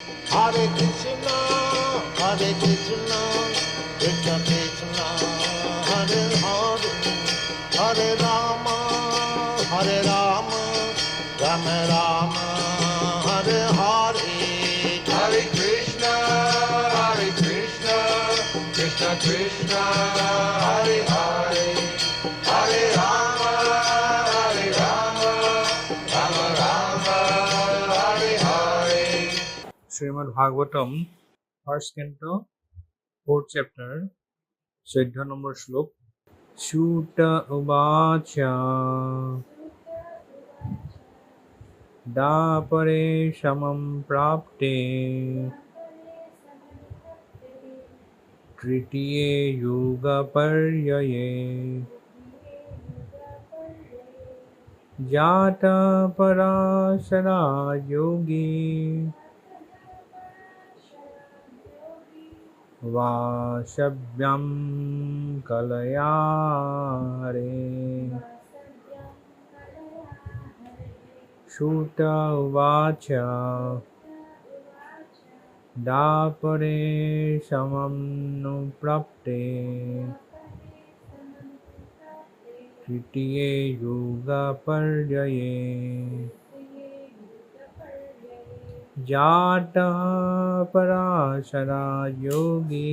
Hare Krishna, Hare Krishna, Krishna Krishna, Hare Hare, Hare Rama, Hare Rama, Rama Rama, Hare Hare. Hare Krishna, Krishna Krishna, Hare Hare, Hare Rama, Rama Rama, Hare Hare. Srimad Bhagavatam, first canto, fourth chapter, 14 number শ্লোক। Shuta uvacha dapare shamam prapte tritiye yuga paryaye jata parasara yogi Vashavyam kalayare Shuta uvacha Dapare samam nu prapte Tritiye yuga paryaye Jata parasara yogi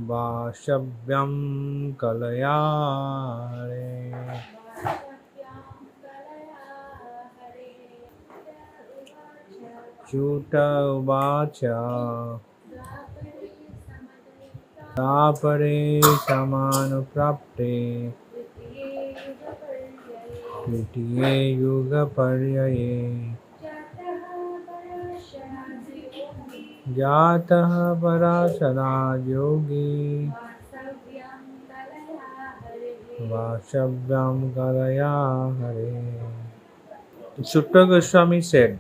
Vashavyam kalayare Chuta uvacha Tapare samanu prapte Tritiye yuga paryaye Jataha parasara yogi Vashavyam kalaya hare. Sutta Goswami said,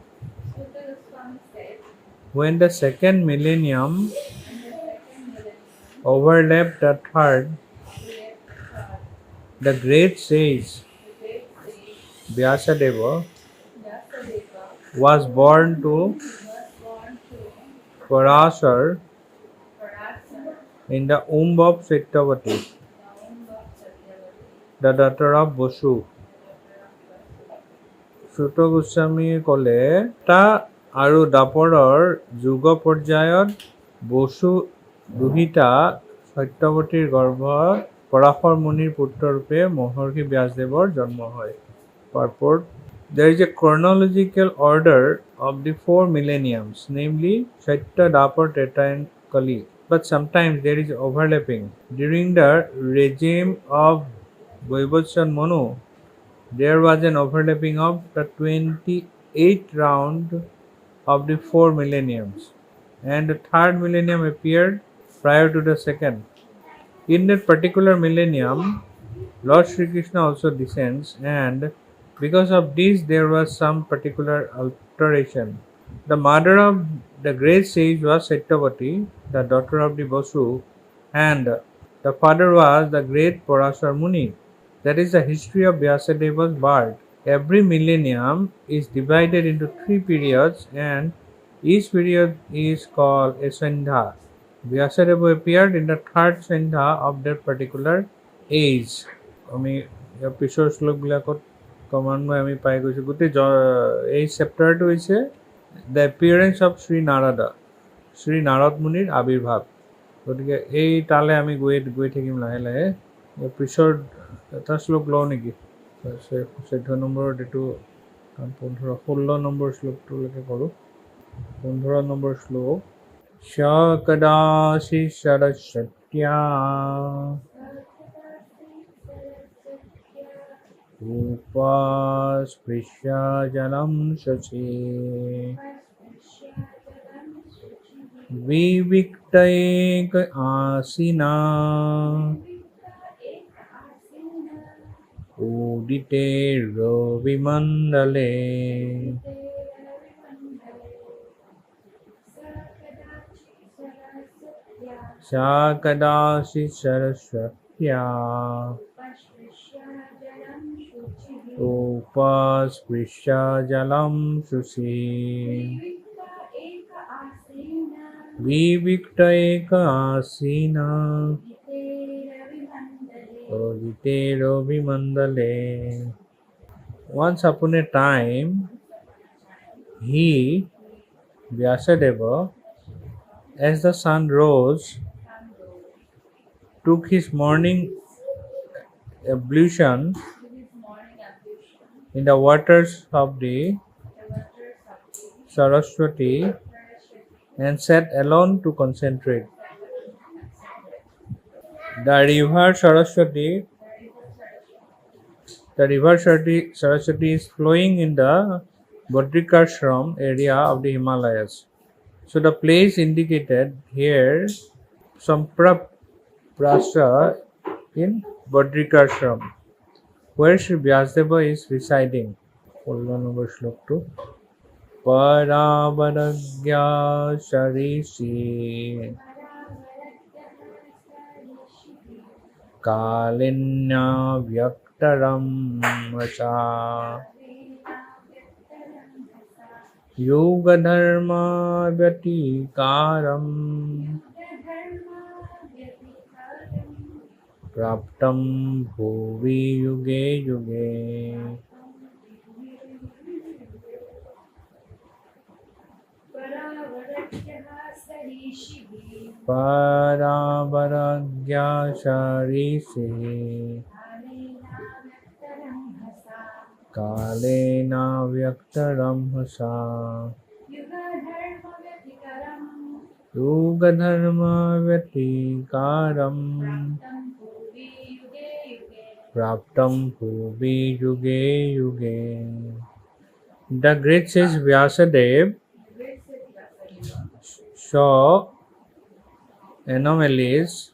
when the second millennium overlapped the third, the great sage Vyasadeva was born to Parasar in the womb of Satyavati, the daughter of Bosu. Sutta Goswami ক'লে তা আৰু দাপৰৰ যুগ পৰ্যায়ত বসু দুহিতা সত্যৱতীৰ গৰ্ভত পৰাশৰ মুনিৰ পুত্ৰৰূপে মহৰ্ষি ব্যাসদেৱৰ জন্ম হয়। Purport: There is a chronological order of the four millenniums, namely Satya, Dapar, Treta and Kali. But sometimes there is overlapping. During the regime of Vaibhaswan Manu, there was an overlapping of the 28th round of the four millenniums, and the third millennium appeared prior to the second. In that particular millennium, Lord Sri Krishna also descends, and because of this there was some particular alteration. The mother of the great sage was Satyavati, the daughter of the Vasu, and the father was the great Parasar Muni. That is the history of Vyasadeva's birth. Every millennium is divided into three periods, and each period is called a Sandha. Vyasadeva appeared in the third Sandha of that particular age. আমি ইয়াৰ পিছৰ শ্লোকবিলাকত ক্ৰমান্বয়ে আমি পাই গৈছোঁ। গোটেই এই চেপ্টাৰটো হৈছে the appearance of Shri Narada, Shri Narad মুনিৰ আবিৰ্ভাৱ। গতিকে এই তালে আমি গৈ থাকিম লাহে লাহে। পিছৰ এটা শ্লোক লওঁ নেকি? 14 নম্বৰত এইটো 16 নম্বৰ শ্লোকটোলৈকে কৰোঁ। 15 নম্বৰ শ্লোক। शकदासि सरस्वत्या उपस्पृश्य जलं शशि विविक्तैक आसीना उदिते रविमण्डले सकदासि सरस्वत्या उपस्पृश्य जलं शुचि विविक्त एक आसीन उदिते रविमंडले. Once upon a time, he, Vyasadeva, as the sun rose, took his morning ablution in the waters of the Saraswati and sat alone to concentrate. The river Saraswati is flowing in the Badrikashram area of the Himalayas. So the place indicated here Sampraprasa in Badrikashram, where Sri Vyasadeva is residing. 16 number shlok to Paravaragya Sharisi Kalinya Vyaktaram Vasa Yoga Dharma Vyatikaram Praptam Bhuvi Yuge Yuge. Paravaragya Sharisi Kalena Vyaktaram Hasa Yuga Dharma Vyatikaram Praptam Bhuvi Yuge Yuge. The great sage Vyasadeva saw anomalies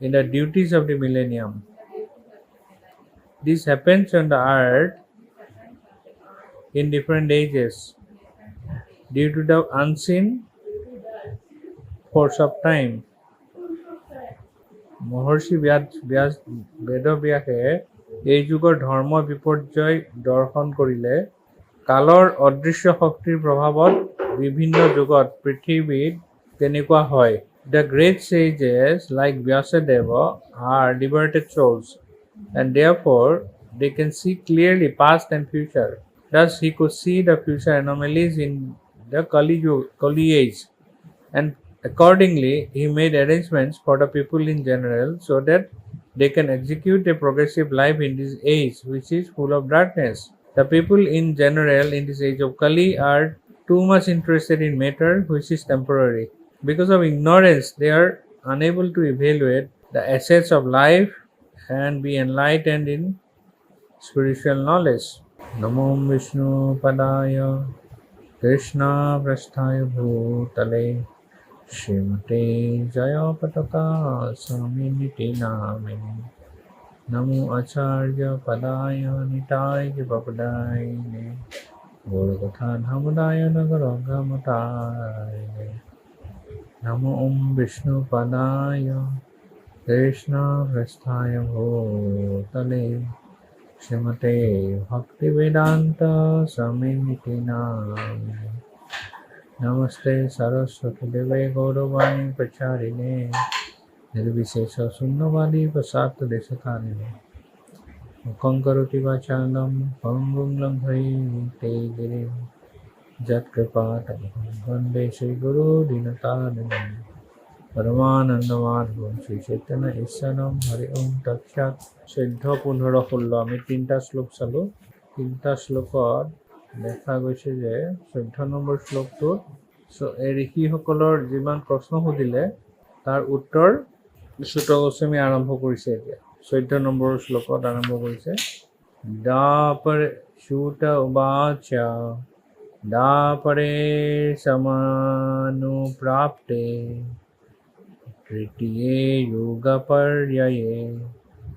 in the duties of the millennium. This happens on the earth in different ages due to the unseen force of time. মহর্ষি বেদব্যাসে এই যুগৰ ধৰ্ম বিপৰ্যয় দৰ্শন কৰিলে কালৰ অদৃশ্য শক্তিৰ প্ৰভাৱত বিভিন্ন যুগত পৃথিৱীত তেনেকুৱা হয়. The great sages like Vyasadeva are liberated souls, and therefore they can see clearly past and future. Thus he could see the future anomalies in the Kali age, and accordingly he made arrangements for the people in general so that they can execute a progressive life in this age which is full of darkness. The people in general in this age of Kali are too much interested in matter which is temporary. Because of ignorance, they are unable to evaluate the assets of life and be enlightened in spiritual knowledge. Namo Vishnu Padaya Krishna Prasthaya Bhutale Srimate Jaya Pataka Saminiti Namini Namo Acharya Padaya Nitaya Papadayane Gurukatha Dhamadaya Nagaragamatayane Namo Vishnu Padaya Krishna Prasthaya Bhutale Srimate Bhaktivedanta Saminiti Namini Namaste Saraswati Deve Gauravani Pacharine Nirvishesha Sunnavadi Pasata Desakarine Mukankaroti Vachalam Pangum Lamhai Te Girim Jat Kripatam Vande Shri Guru Dinatadana Paramananda Madhavam Shri Chaitanya Isharam Hari Om Takshat 14, 16 আমি তিনটা শ্লোক চালো. তিনটা শ্লোকত দেখা গৈছে যে 14 number শ্লোকটোত এই ঋষিসকলৰ যিমান প্ৰশ্ন সুধিলে তাৰ উত্তৰ সুত গোস্বামী আৰম্ভ কৰিছে. এতিয়া 14 নম্বৰ শ্লোকত আৰম্ভ কৰিছে. দাপৰ সুত উবাচা দাপৰে সমানুপ্ৰাপ্তে তৃতীয়ে যোগপৰ্যায়ে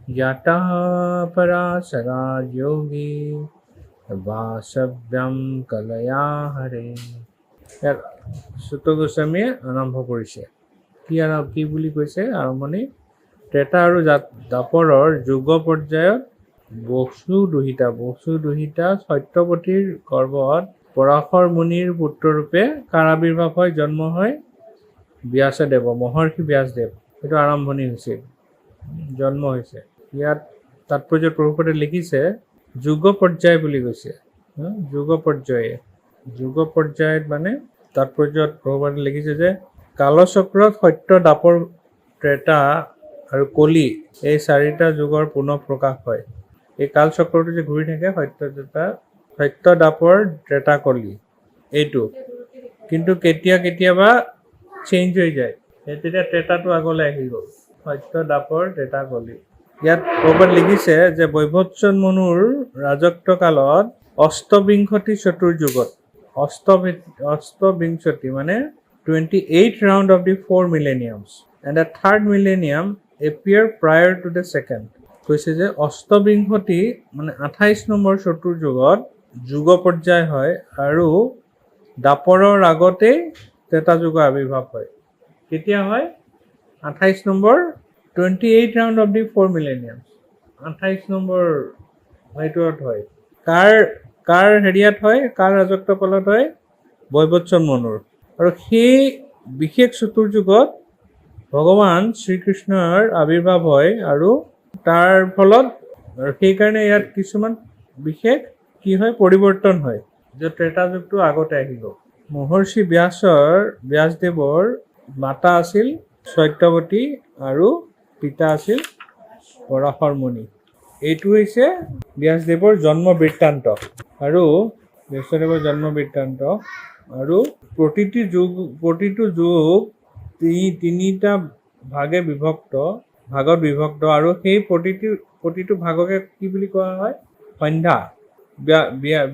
yatah parasarad yogi vasabhyam kalaya hare. Suta Goswami আৰম্ভ কৰিছে. কি বুলি কৈছে আৰম্ভণি? ত্ৰেতা আৰু দাপৰৰ যুগ পৰ্যায়ত বসু দুহিতা সত্যৱতীৰ গৰ্ভত পৰাশৰ মুনিৰ পুত্ৰৰূপে কাৰ আবিৰ্ভাৱ হয়, জন্ম হয়? ব্যাসদেৱ, মহৰ্ষি ব্যাসদেৱ। এইটো আৰম্ভণি হৈছিল, জন্ম হৈছে। ইয়াত তাৎপৰ্যত প্ৰভুপাদে লিখিছে যুগ পৰ্যায় বুলি কৈছে। যুগ পৰ্যায়ত মানে তাৎপৰ্যত প্ৰভুপাদে লিখিছে যে কালচক্ৰত সত্য, দাপৰ, ত্ৰেতা আৰু কলি এই চাৰিটা যুগৰ পুনঃ প্ৰকাশ হয়। এই কালচক্ৰটো যে ঘূৰি থাকে সত্য, দাপৰ, ত্ৰেতা, কলি এইটো, কিন্তু কেতিয়াবা চেঞ্জ হৈ যায়। তেতিয়া ত্ৰেতাটো আগলৈ আহি গ'ল, সত্য, দাপৰ, ত্ৰেতা, কলি। ইয়াত ক'ৰবাত লিখিছে যে বৈভৎসন মনুৰ ৰাজত্ব কালত অষ্টবিংশতি চতুৰ্যুগত, অষ্টবিংশতি মানে 28th round of the 4 millenniums and the third millennium appear prior to the second. কৈছে যে অষ্টবিংশতি মানে 28 নম্বৰ চতুৰ্যুগত যুগ পৰ্যায় হয় আৰু দাপৰৰ আগতেই ত্ৰেতা যুগৰ আবিৰ্ভাৱ হয়। কেতিয়া হয়? 28 number 28 round of the 4 millenniums, 28 number সেইটোত হয়। কাৰ হেৰিয়াত হয়, কাৰ ৰাজত্ব কালত হয়? বৈভৎসন মনুৰ। আৰু সেই বিশেষ চতুৰ্যুগত ভগৱান শ্ৰীকৃষ্ণৰ আবিৰ্ভাৱ হয় আৰু তাৰ ফলত সেইকাৰণে ইয়াত কিছুমান বিশেষ কি হয়, পৰিৱৰ্তন হয়, যে ত্ৰেতা যুগটো আগতে আহিব। মহৰ্ষি ব্যাসদেৱৰ মাতা আছিল সত্যৱতী আৰু পিতা আছিল পৰাশৰ মুনি। এইটো হৈছে ব্যাসদেৱৰ জন্ম বৃত্তান্ত আৰু প্ৰতিটো যুগ তিনিটা ভাগত বিভক্ত আৰু সেই প্ৰতিটো ভাগকে কি বুলি কোৱা হয়? সন্ধ্যা।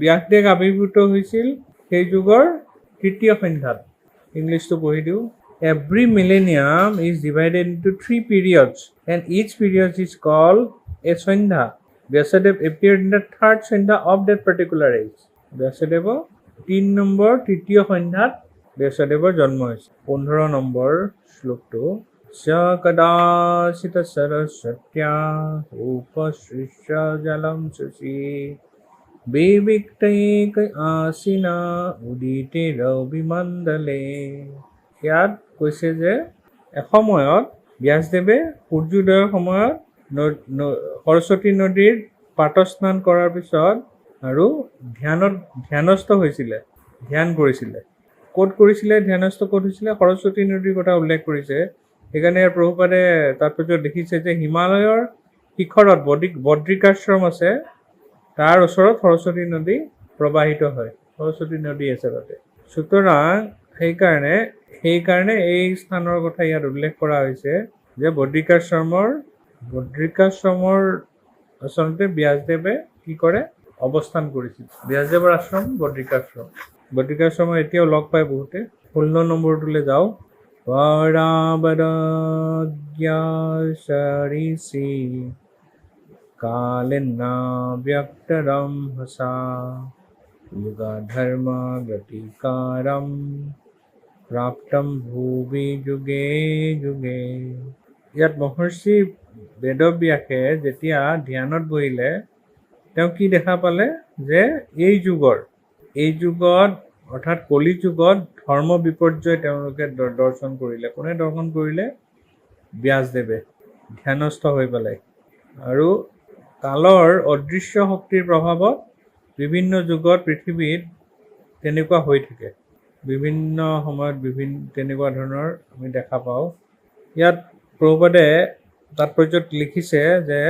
ব্যাসদেৱ আৱিৰ্ভূত হৈছিল সেই যুগৰ তৃতীয় সন্ধ্যাত। ইংলিছটো পঢ়ি দিওঁ। Every millennium is divided into 3 periods and each period is called a Sandhya. Vyasadeva appeared in the third Sandhya of that particular age. Vyasadeva 3 number তৃতীয় সন্ধ্যাত ব্যাসদেৱৰ জন্ম হৈছে। 15 নম্বৰ শ্লোকটো কদাচিত সৰস্বত্যা উপসৃষ্য জলম শশী বিবিক্তৈক আসিনা উদিতে ৰবিমণ্ডলে। ইয়াত কৈছে যে এসময়ত ব্যাসদেৱে সূৰ্যোদয়ৰ সময়ত সৰস্বতী নদীৰ পাতস্নান কৰাৰ পিছত আৰু ধ্যানস্থ হৈছিলে, ধ্যান কৰিছিলে। ক'ত কৰিছিলে? ধ্যানস্থ ক'ত হৈছিলে? সৰস্বতী নদীৰ কথা উল্লেখ কৰিছে। সেইকাৰণে প্ৰভুপাদে তাৎপৰ্যত দেখিছে যে হিমালয়ৰ শিখৰত বদ্ৰিকাশ্ৰম আছে, তাৰ ওচৰত সৰস্বতী নদী প্ৰবাহিত হয়, সৰস্বতী নদী আছে তাতে। সুতৰাং সেইকাৰণে এই স্থানৰ কথা ইয়াত উল্লেখ কৰা হৈছে যে বদ্ৰিকাশ্ৰমৰ আচলতে ব্যাসদেৱে কি কৰে? অৱস্থান কৰিছিল। ব্যাসদেৱৰ আশ্ৰম বদ্ৰিকাশ্ৰমৰ এতিয়াও লগ পায় বহুতে। 16 নম্বৰটোলৈ যাওঁ। পৰাবৰজ্ঞা সৰিষি কালেনা ব্যক্তৰম হসা যুগা ধৰ্ম গতিকাৰম প্ৰাপ্তম ভুবি যুগে যুগে। ইয়াত মহৰ্ষি বেদব্যাসে যেতিয়া ধ্যানত বহিলে তেওঁ কি দেখা পালে? যে এই যুগত অৰ্থাৎ কলি যুগত ধৰ্ম বিপৰ্যয় তেওঁলোকে দৰ্শন কৰিলে। কোনে দৰ্শন কৰিলে? ব্যাসদেৱে ধ্যানস্থ হৈ পেলাই। আৰু কালৰ অদৃশ্য শক্তিৰ প্ৰভাৱত বিভিন্ন যুগত পৃথিৱীত তেনেকুৱা হৈ থাকে, বিভিন্ন সময়ত তেনেকুৱা ধৰণৰ আমি দেখা পাওঁ। ইয়াত প্ৰভুপাদে তাৎপৰ্যত লিখিছে যে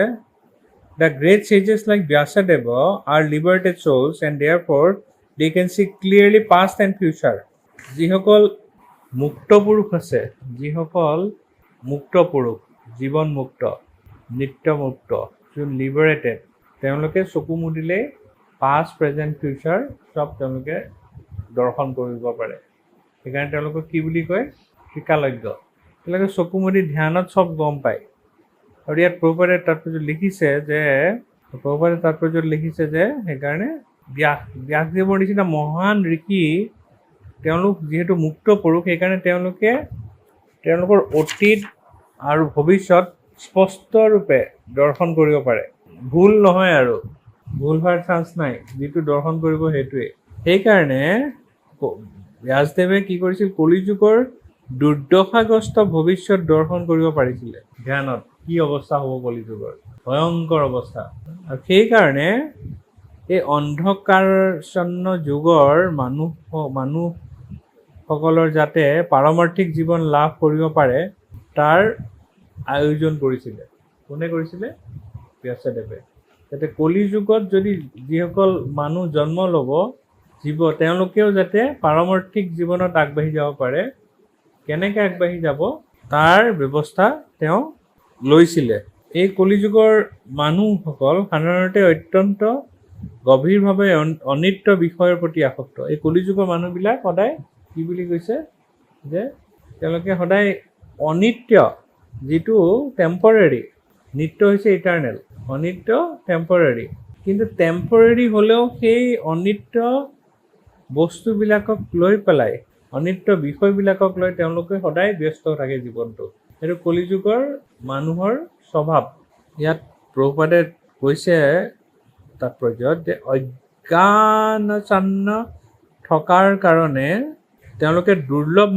the great sages like Vyasadeva are liberated souls and therefore they can see clearly past and future. যিসকল মুক্ত পুৰুষ আছে, জীৱন মুক্ত, নিত্য মুক্ত, যোন লিবাৰেটেড, তেওঁলোকে চকু মুদিলে পাষ্ট, প্ৰেজেণ্ট, ফিউচাৰ চব তেওঁলোকে দৰ্শন কৰিব পাৰে। সেইকাৰণে তেওঁলোকক কি বুলি কয়? ত্ৰিকালজ্ঞ। তেওঁলোকে চকু মুদি ধ্যানত চব গম পায়। আৰু ইয়াত প্ৰভুপাদে তাৎপৰ্যত লিখিছে যে সেইকাৰণে ব্যাসদেৱৰ নিচিনা মহান ঋষি তেওঁলোক যিহেতু মুক্ত পুৰুষ, সেইকাৰণে তেওঁলোকৰ অতীত আৰু ভৱিষ্যত স্পষ্টৰূপে দৰ্শন কৰিব পাৰে। ভুল নহয় আৰু ভুল হোৱাৰ চান্স নাই যিটো দৰ্শন কৰিব সেইটোৱে সেইকাৰণে ব্যাসদেৱে কি কৰিছিল কলিযুগৰ দুৰ্দশাগ্ৰস্ত ভৱিষ্যত দৰ্শন কৰিব পাৰিছিলে ধ্যানত কি অৱস্থা হ'ব কলিযুগৰ ভয়ংকৰ অৱস্থা আৰু সেইকাৰণে এই অন্ধকাৰচ্ছন্ন যুগৰ মানুহসকলৰ যাতে পাৰমাৰ্থিক জীৱন লাভ কৰিব পাৰে তাৰ আয়োজন কৰিছিলে কোনে কৰিছিলে ব্যাসদেৱে যাতে কলিযুগত যদি যিসকল মানুহ জন্ম ল'ব তেওঁলোকেও যাতে পাৰমাৰ্থিক জীৱনত আগবাঢ়ি যাব পাৰে কেনেকৈ আগবাঢ়ি যাব তাৰ ব্যৱস্থা তেওঁ লৈছিলে এই কলিযুগৰ মানুহসকল সাধাৰণতে অত্যন্ত গভীৰভাৱে অনিত্য বিষয়ৰ প্ৰতি আসক্ত এই কলিযুগৰ মানুহবিলাক সদায় কি বুলি কৈছে যে তেওঁলোকে সদায় অনিত্য যিটো টেম্পৰেৰী নিত্য হৈছে ইটাৰনেল অনিত্য টেম্পৰেৰী কিন্তু টেম্পৰেৰী হ'লেও সেই অনিত্য বস্তুবিলাকক লৈ পেলাই অনিত্য বিষয়বিলাকক লৈ তেওঁলোকে সদায় ব্যস্ত থাকে জীৱনটো এইটো কলিযুগৰ মানুহৰ স্বভাৱ ইয়াত প্ৰভুপাদে কৈছে তাৎপৰ্যত যে অজ্ঞানচান্ন থকাৰ কাৰণে তেওঁলোকে দুৰ্লভ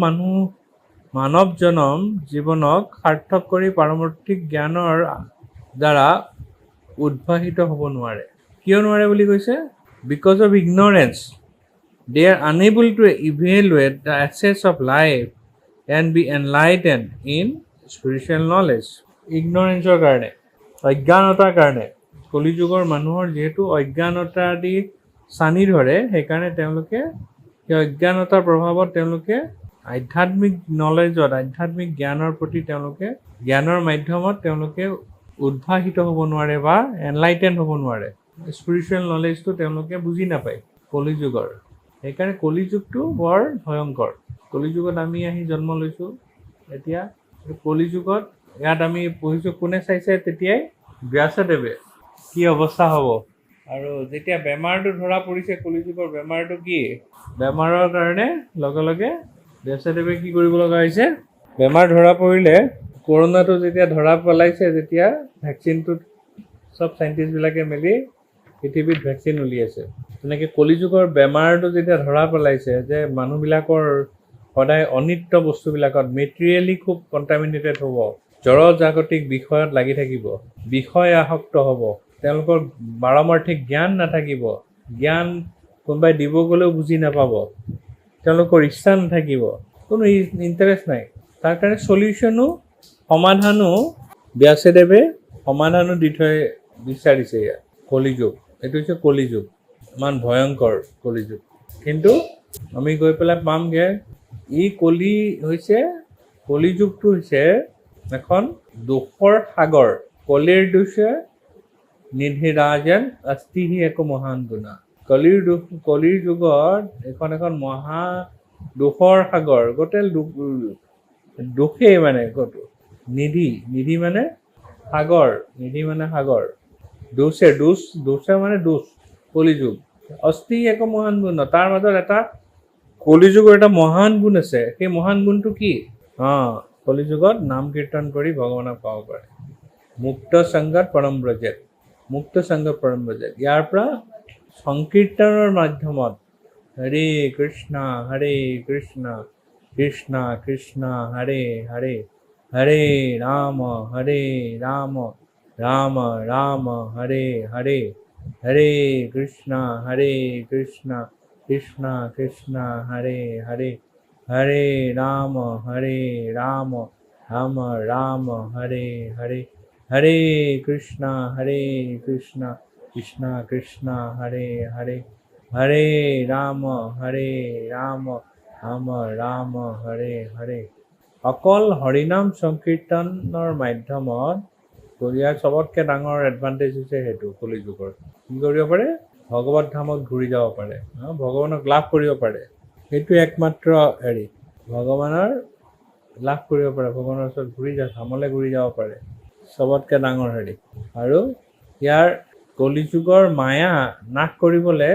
মানৱ জনম জীৱনক সাৰ্থক কৰি পাৰমাৰ্থিক জ্ঞানৰ দ্বাৰা উদ্ভাসিত হ'ব নোৱাৰে কিয় নোৱাৰে বুলি কৈছে because of ignorance they are unable to evaluate the essence of life and be enlightened in spiritual knowledge ignorance-ৰ কাৰণে অজ্ঞানতাৰ কাৰণে কলিযুগৰ মানুহৰ যেহেতু অজ্ঞানতা আদি চানি ধৰে সেইকাৰণে তেওঁলোকে সেই অজ্ঞানতাৰ প্ৰভাৱত তেওঁলোকে আধ্যাত্মিক নলেজত আধ্যাত্মিক জ্ঞানৰ প্ৰতি তেওঁলোকে জ্ঞানৰ মাধ্যমত তেওঁলোকে উদ্ভাসিত হ'ব নোৱাৰে বা এনলাইটেন হ'ব নোৱাৰে স্পিৰিচুৱেল নলেজটো তেওঁলোকে বুজি নাপায় কলিযুগৰ সেইকাৰণে কলিযুগটো বৰ ভয়ংকৰ কলিযুগত আমি আহি জন্ম লৈছোঁ এতিয়া কলিযুগত ইয়াত আমি পঢ়িছোঁ কোনে চাইছে তেতিয়াই ব্যাসদেৱে কি অৱস্থা হ'ব আৰু যেতিয়া বেমাৰটো ধৰা পৰিছে কলিযুগৰ বেমাৰটো কি বেমাৰৰ কাৰণে লগে লগে ব্যাসদেৱে কি কৰিব লগা হৈছে বেমাৰ ধৰা পৰিলে কৰোণাটো যেতিয়া ধৰা পেলাইছে যেতিয়া ভেকচিনটোত চব চাইণ্টিষ্টবিলাকে মিলি পৃথিৱীত ভেকচিন উলিয়াইছে তেনেকৈ কলিযুগৰ বেমাৰটো যেতিয়া ধৰা পেলাইছে যে মানুহবিলাকৰ সদায় অনিত্য বস্তুবিলাকত মেটেৰিয়েলি খুব কণ্টামিনেটেড হ'ব জড়জাগতিক বিষয়ত লাগি থাকিব বিষয় আসক্ত হ'ব তেওঁলোকৰ পাৰমাৰ্থিক জ্ঞান নাথাকিব জ্ঞান কোনোবাই দিব গ'লেও বুজি নাপাব তেওঁলোকৰ ইচ্ছা নাথাকিব কোনো ইণ্টাৰেষ্ট নাই তাৰ কাৰণে সলিউশ্যনো সমাধানো ব্যাসদেৱে সমাধানো দি থৈ বিচাৰিছে ইয়াত কলিযুগ এইটো হৈছে কলিযুগ ইমান ভয়ংকৰ কলিযুগ কিন্তু আমি গৈ পেলাই পামগৈ কলিযুগটো হৈছে এখন দোষৰ সাগৰ কলিৰ দোষে নিধিৰাজন অস্তিহি এক মহান গুণা কলিৰ যুগত এখন মহা দোষৰ সাগৰ গোটেই দোষেই মানে কতো নিধি মানে সাগৰ দোষে মানে দোষ কলিযুগ অস্থি এক মহান গুণ তাৰ মাজত এটা কলিযুগৰ এটা মহান গুণ আছে সেই মহান গুণটো কি কলিযুগত নাম কীৰ্তন কৰি ভগৱানক পাব পাৰে মুক্ত সংগত পৰম ব্ৰজেত ইয়াৰ পৰা সংকীৰ্তনৰ মাধ্যমত হৰে কৃষ্ণ কৃষ্ণ কৃষ্ণ হৰে হৰে হৰে ৰাম ৰাম ৰাম হৰে হৰে হৰে কৃষ্ণ কৃষ্ণ কৃষ্ণ হৰে হৰে হৰে ৰাম ৰাম ৰাম হৰে হৰে হৰে কৃষ্ণ কৃষ্ণ কৃষ্ণ হৰে হৰে হৰে ৰাম ৰাম ৰাম হৰে হৰে অকল হৰিনাম সংকীৰ্তনৰ মাধ্যমত ইয়াৰ চবতকৈ ডাঙৰ এডভান্টেজ হৈছে সেইটো কলিযুগৰ কি কৰিব পাৰে ভগৱত ধামত ঘূৰি যাব পাৰে ভগৱানক লাভ কৰিব পাৰে সেইটো একমাত্ৰ ভগৱানৰ লাভ কৰিব পাৰে ভগৱানৰ ওচৰত ধামলৈ ঘূৰি যাব পাৰে চবতকৈ ডাঙৰ আৰু ইয়াৰ কলিযুগৰ মায়া নাশ কৰিবলৈ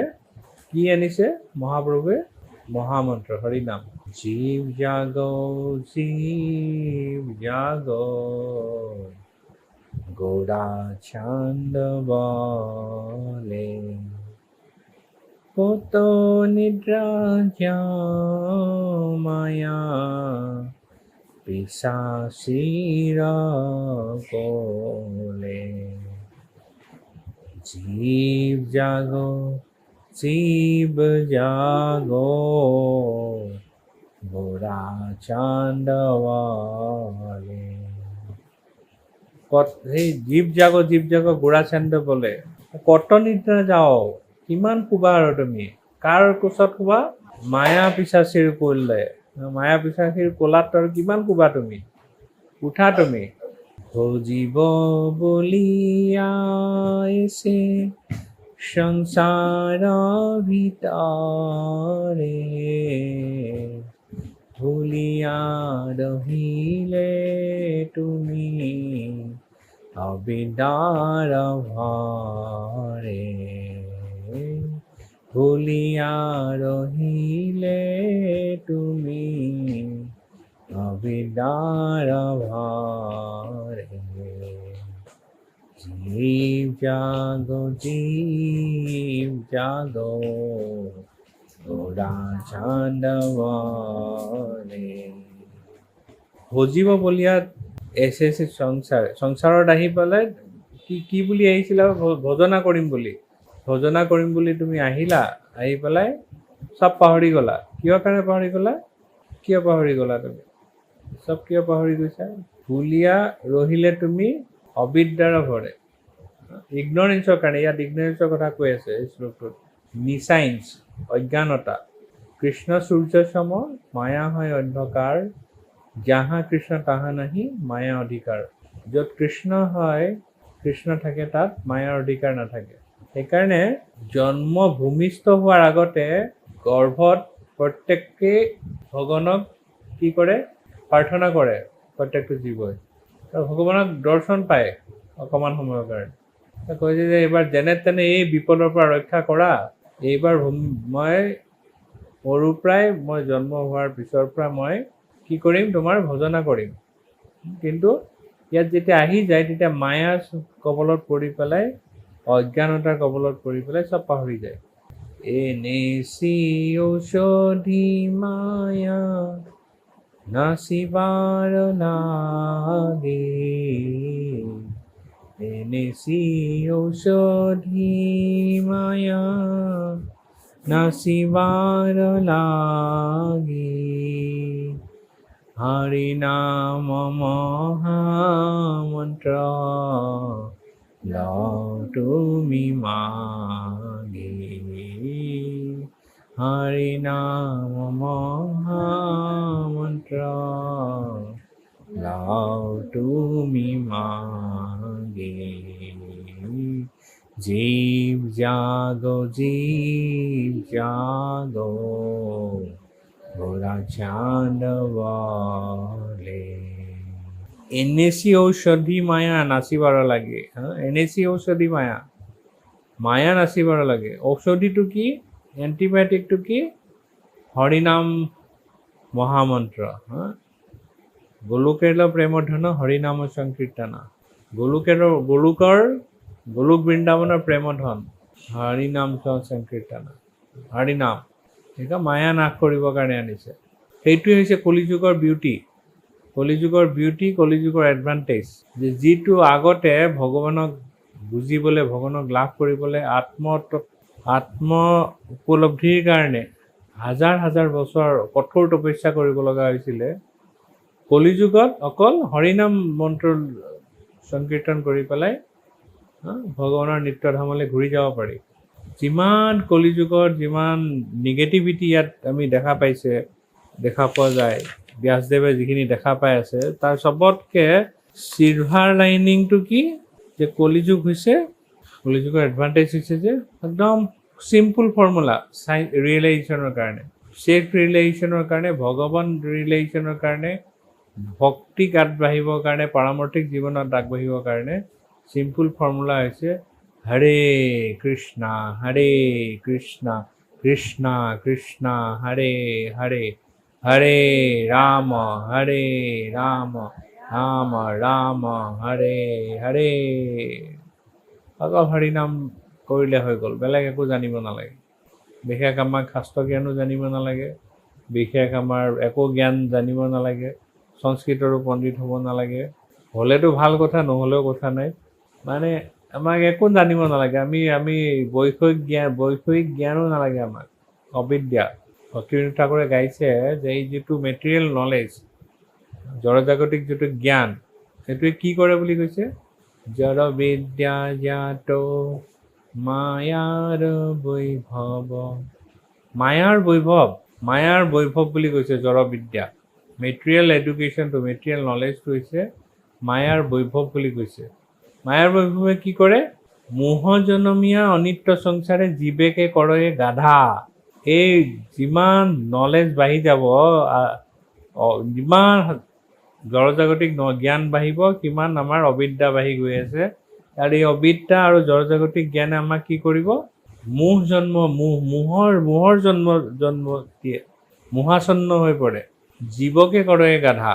কি আনিছে মহাপ্ৰভুৱে মহামন্ত্ৰ হৰিনাম জীৱ জাগো গোৰাচন্দ বলে কত নিদ্ৰা মায়া পিশাচিৰ কোলে জীব জাগো জীব জাগো গোৰাচন্দ বলে সেই জীৱ জাগো গোৰাচন্দ বলে কত নিদ্ৰা যাও কিমান শুবা আৰু তুমি কাৰ কোচত শুবা মায়া পিশাচিৰ কোলে মায়া পিশাচিৰ কোলাত আৰু কিমান শুবা তুমি উঠা তুমি ভজিব বলিয়াইছে সংসাৰ ভিতৰে ভুলিয়া ৰহিলে তুমি অবিদ্যাৰ ভৰে ভুলিয়া ৰহিলে তুমি অবিদ্যাৰ ভৰে জীৱ জাগো গোৰাচন্দ বলে ভজিব বলিয়াত এছে সংসাৰত আহি পেলাই কি বুলি আহিছিলা ভজনা কৰিম বুলি তুমি আহিলা আহি পেলাই চব পাহৰি গলা কিয় কাৰণে পাহৰি গলা কিয় পাহৰি গলা তুমি চব কিয় পাহৰি গৈছা ভুলিয়া ৰহিলে তুমি অবিদ্যাৰ ভৰে ইগনৰেঞ্চৰ কাৰণে ইয়াত ইগনৰেঞ্চৰ কথা কৈ আছে এই শ্লোকটোত নিচাইন্স অজ্ঞানতা কৃষ্ণ সূৰ্য সম মায়া হয় অন্ধকাৰ যাহা কৃষ্ণ তাহা নাহি মায়া অধিকাৰ য'ত কৃষ্ণ হয় কৃষ্ণ থাকে তাত মায়াৰ অধিকাৰ নাথাকে সেইকাৰণে জন্ম ভূমিষ্ঠ হোৱাৰ আগতে গৰ্ভত প্ৰত্যেকে ভগৱানক কি কৰে প্ৰাৰ্থনা কৰে প্ৰত্যেকটো জীৱই আৰু ভগৱানক দৰ্শন পায় অকণমান সময়ৰ কাৰণে কৈছে যে এইবাৰ যেনে তেনে এই বিপদৰ পৰা ৰক্ষা কৰা এইবাৰ মই সৰুৰ পৰাই মই জন্ম হোৱাৰ পিছৰ পৰা মই কি কৰিম তোমাৰ ভজনা কৰিম কিন্তু ইয়াত যেতিয়া আহি যায় তেতিয়া মায়াৰ কবলত পৰি পেলাই অজ্ঞানতাৰ কবলত পৰি পেলাই চব পাহৰি যায় এনেচি ঔষধি মায়া নাচিবাৰ লাগে এনেচি ঔষধি মায়া নাচিবাৰ লাগে হৰি নাম মহামন্ত্ৰ লও তুমি মাগে হৰি নাম মহামন্ত্ৰ লও তুমি মাগে জীৱ জাগো গোৰাচন্দ বলে এনেচি ঔষধি মায়া নাচিবাৰ লাগে এনেচি ঔষধি মায়া নাচিবাৰ লাগে ঔষধিটো কি এণ্টিবায়'টিকটো কি হৰিনাম মহামন্ত্ৰ গোলোকেৰ প্ৰেমৰ ধন হৰিনাম সংকীৰ্তন গোলোক বৃন্দাবনৰ প্ৰেমৰ ধন হৰিনাম সংকীৰ্তন হৰিনাম ঠিক মায়া নাশ কৰিবৰ কাৰণে আনিছে সেইটোৱে হৈছে কলিযুগৰ কলিযুগৰ এডভান্টেজ যে যিটো আগতে ভগৱানক বুজিবলৈ ভগৱানক লাভ কৰিবলৈ আত্ম উপলব্ধিৰ কাৰণে হাজাৰ বছৰ কঠোৰ তপস্যা কৰিব লগা হৈছিলে কলিযুগত অকল হৰিনাম মন্ত্ৰ সংকীৰ্তন কৰি পেলাই ভগৱানৰ নিত্যধামলৈ ঘূৰি যাব পাৰি যিমান কলিযুগৰ যিমান নিগেটিভিটি ইয়াত আমি দেখা পোৱা যায় ব্যাসদেৱে যিখিনি দেখা পাই আছে তাৰ চবতকে চিলভাৰ লাইনিংটো কি যে কলিযুগৰ এডভান্টেজ হৈছে যে একদম চিম্পল ফৰ্মুলা ৰিয়েলাইজেশ্যনৰ কাৰণে চেল্ফ ৰিয়েলাইজেশ্যনৰ কাৰণে ভগৱান ৰিয়েলাইজেশ্যনৰ কাৰণে ভক্তিক আগবাঢ়িবৰ কাৰণে পাৰমাৰ্থিক জীৱনত আগবাঢ়িবৰ কাৰণে চিম্পল ফৰ্মুলা হৈছে হৰে কৃষ্ণ কৃষ্ণ কৃষ্ণ হৰে হৰে হৰে ৰাম ৰাম ৰাম হৰে হৰে। অকল হৰি নাম কৰিলে হৈ গ'ল, বেলেগ একো জানিব নালাগে। বিশেষ আমাক শাস্ত্ৰ জ্ঞানো জানিব নালাগে, বিশেষ আমাৰ একো জ্ঞান জানিব নালাগে, সংস্কৃতৰো পণ্ডিত হ'ব নালাগে। হ'লেতো ভাল কথা, নহ'লেও কথা নাই। মানে আমাক একো জানিব নালাগে, আমি বৈষয়িক জ্ঞানো নালাগে আমাক, অবিদ্যা। ভক্তিবিনোদ ঠাকুৰে গাইছে যে এই যিটো মেটেৰিয়েল নলেজ, জড়জাগতিক যিটো জ্ঞান, সেইটোৱে কি কৰে বুলি কৈছে? জড় বিদ্যা জ্ঞাত মায়াৰ বৈভৱ। মায়াৰ বৈভৱ বুলি কৈছে জড় বিদ্যা। মেটেৰিয়েল এডুকেশ্যনটো, মেটেৰিয়েল নলেজটো হৈছে মায়াৰ বৈভৱ বুলি কৈছে। মায়াৰ বৈভৱে কি কৰে? মোহজনমীয়া অনিত্য সংসাৰে জীৱেকে কৰে গাধা। এই যিমান নলেজ বাঢ়ি যাব, যিমান জড়জাগতিক জ্ঞান বাঢ়িব, সিমান আমাৰ অবিদ্যা বাঢ়ি গৈ আছে। আৰু এই অবিদ্যা আৰু জড়জাগতিক জ্ঞানে আমাক কি কৰিব? মোহৰ জন্ম দিয়ে, মোহাচন্ন হৈ পৰে। জীৱকে কৰে গাধা,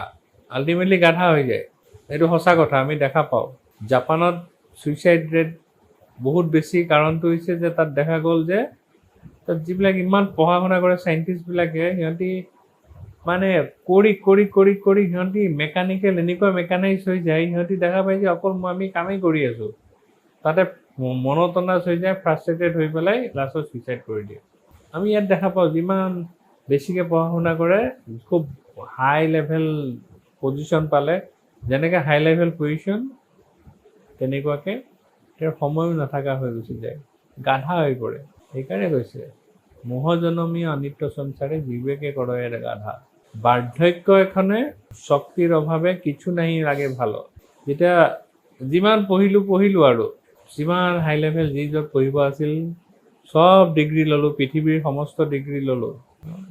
আল্টিমেটলি গাধা হৈ যায়। এইটো সঁচা কথা, আমি দেখা পাওঁ। জাপানত ছুইচাইড ৰেট বহুত বেছি। কাৰণটো হৈছে যে তাত দেখা গ'ল যে তাত যিবিলাক ইমান পঢ়া শুনা কৰে চাইণ্টিষ্টবিলাকে, সিহঁতি মানে কৰি সিহঁতি মেকানিকেল, এনেকুৱা মেকানাইজ হৈ যায়, সিহঁতি দেখা পায় যে অকল আমি কামেই কৰি আছোঁ, তাতে মনটনাছ হৈ যায়, ফ্ৰাষ্ট্ৰেটেড হৈ পেলাই লাষ্টত ছুইচাইড কৰি দিয়ে। আমি ইয়াত দেখা পাওঁ যিমান বেছিকৈ পঢ়া শুনা কৰে, খুব হাই লেভেল পজিশ্যন পালে, যেনেকৈ হাই লেভেল পজিশ্যন তেনেকুৱাকৈ তেওঁৰ সময়ো নাথাকা হৈ গুচি যায়, গাধা হৈ পৰে। সেইকাৰণে কৈছে মোহজনমীয়া অনিত্য সংসাৰে বিবেকে কৰে গাধা। বাৰ্ধক্য এখনে শক্তিৰ অভাৱে কিছু নাহি লাগে ভাল। যেতিয়া যিমান পঢ়িলোঁ আৰু যিমান হাই লেভেল যি য'ত পঢ়িব আছিল চব ডিগ্ৰী ল'লোঁ, পৃথিৱীৰ সমস্ত ডিগ্ৰী ল'লোঁ,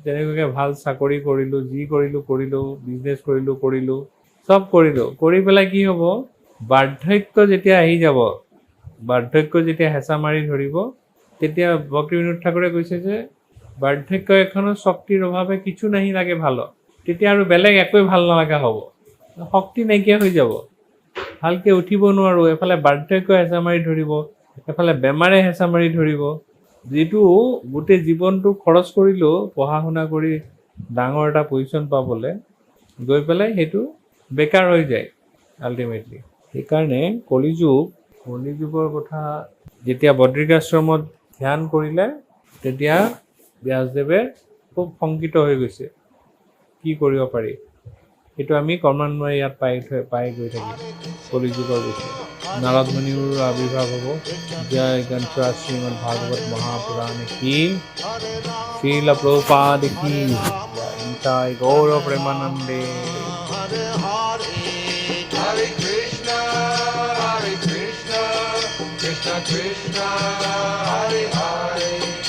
তেনেকুৱাকৈ ভাল চাকৰি কৰিলোঁ, যি কৰিলোঁ, বিজনেছ কৰিলোঁ, চব কৰিলোঁ। কৰি পেলাই কি হ'ব? বাৰ্ধক্য যেতিয়া আহি যাব, বাৰ্ধক্য যেতিয়া হেঁচা মাৰি ধৰিব, তেতিয়া ভক্তিবিনোদ ঠাকুৰে কৈছে যে বাৰ্ধক্য এখনৰ শক্তিৰ অভাৱে কিছু নাহি লাগে ভাল। তেতিয়া আৰু বেলেগ একোৱে ভাল নলগা হ'ব, শক্তি নাইকিয়া হৈ যাব, ভালকৈ উঠিব নোৱাৰোঁ। এফালে বাৰ্ধক্য হেঁচা মাৰি ধৰিব, এফালে বেমাৰে হেঁচা মাৰি ধৰিব। যিটো গোটেই জীৱনটো খৰচ কৰিলোঁ পঢ়া শুনা কৰি ডাঙৰ এটা পজিশ্যন পাবলৈ, গৈ পেলাই সেইটো বেকাৰ হৈ যায় আল্টিমেটলি। সেইকাৰণে কলিযুগৰ কথা যেতিয়া বদ্ৰিকাশ্ৰমত ধ্যান কৰিলে, তেতিয়া ব্যাসদেৱে খুব শংকিত হৈ গৈছে, কি কৰিব পাৰি। সেইটো আমি ক্ৰমান্বয়ে ইয়াত পাই গৈ থাকিম। কলিযুগৰ বিষয়ে নাৰদ মুনিৰো আৱিৰ্ভাৱ হ'ব। জয় গ্ৰন্থ শ্ৰীমদ ভাগৱত মহাপুৰাণ কি, শ্ৰীল প্ৰভুপাদ কি, Nitai Gaur প্ৰেমানন্দে। Hare Krishna, Krishna Krishna, Hare Hare.